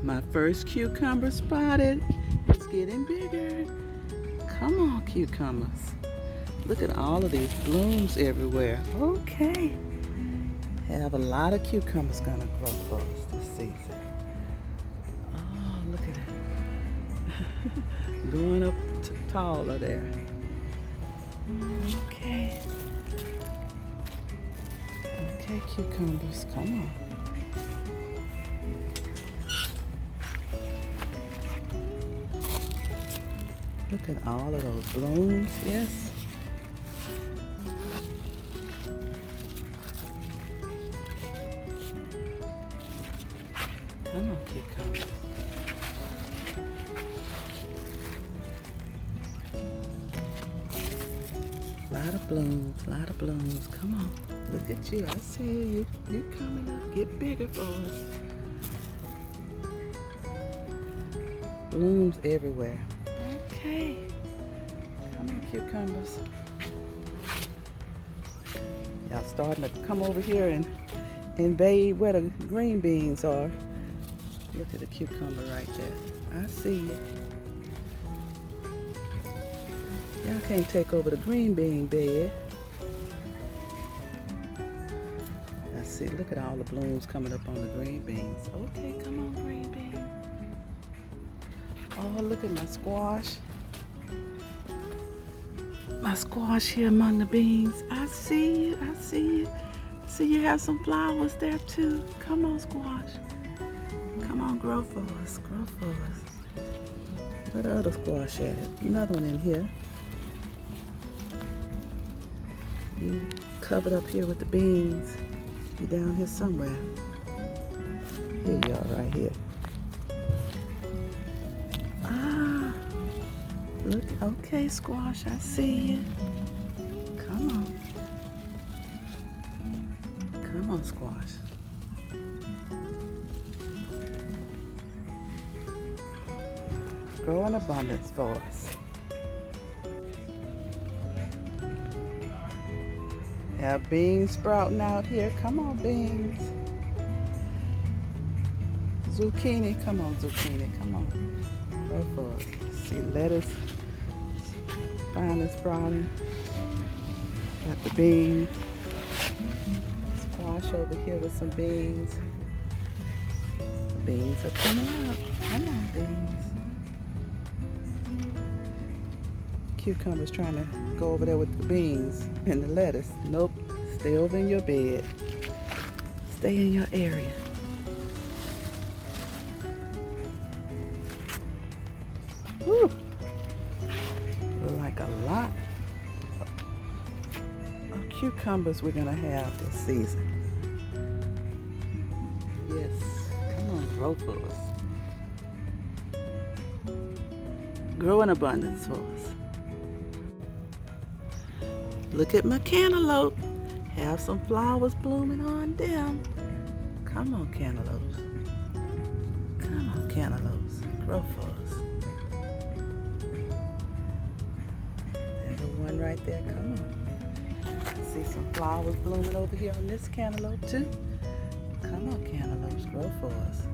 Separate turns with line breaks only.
My first cucumber spotted. It's getting bigger. Come on, cucumbers. Look at all of these blooms everywhere. Okay. Have a lot of cucumbers gonna grow for us this season. Oh, look at it. Going up taller there. Okay. Okay, cucumbers, come on. Look at all of those blooms, yes. Come on, cucumbers. Lot of blooms, come on. Look at you, I see you. You coming up, get bigger for us. Blooms everywhere. Okay. Come on, cucumbers. Y'all starting to come over here and invade where the green beans are. Look at the cucumber right there. I see you. Y'all can't take over the green bean bed. I see, look at all the blooms coming up on the green beans. Okay, come on, green bean. Oh, look at my squash. My squash here among the beans. I see you, I see you. See you have some flowers there too. Come on, squash. Come on, grow for us, grow for us. Where the other squash at? Another one in here. You covered up here with the beans. You down here somewhere. Here you are, right here. Ah, look, okay, squash, I see you. Come on. Come on, squash. Grow in abundance for us. Have beans sprouting out here. Come on, beans. Zucchini, come on, zucchini, come on. Grow for us. See lettuce finally sprouting. Got the beans. Squash over here with some beans. The beans are coming out. Come on, beans. Cucumbers trying to go over there with the beans and the lettuce. Nope, stay over in your bed. Stay in your area. Whew. Like a lot of cucumbers we're gonna have this season. Yes, come on, grow for us. Grow in abundance for us. Look at my cantaloupe. Have some flowers blooming on them. Come on, cantaloupes. Come on, cantaloupes. Grow for us. There's a one right there. Come on. See some flowers blooming over here on this cantaloupe too. Come on, cantaloupes. Grow for us.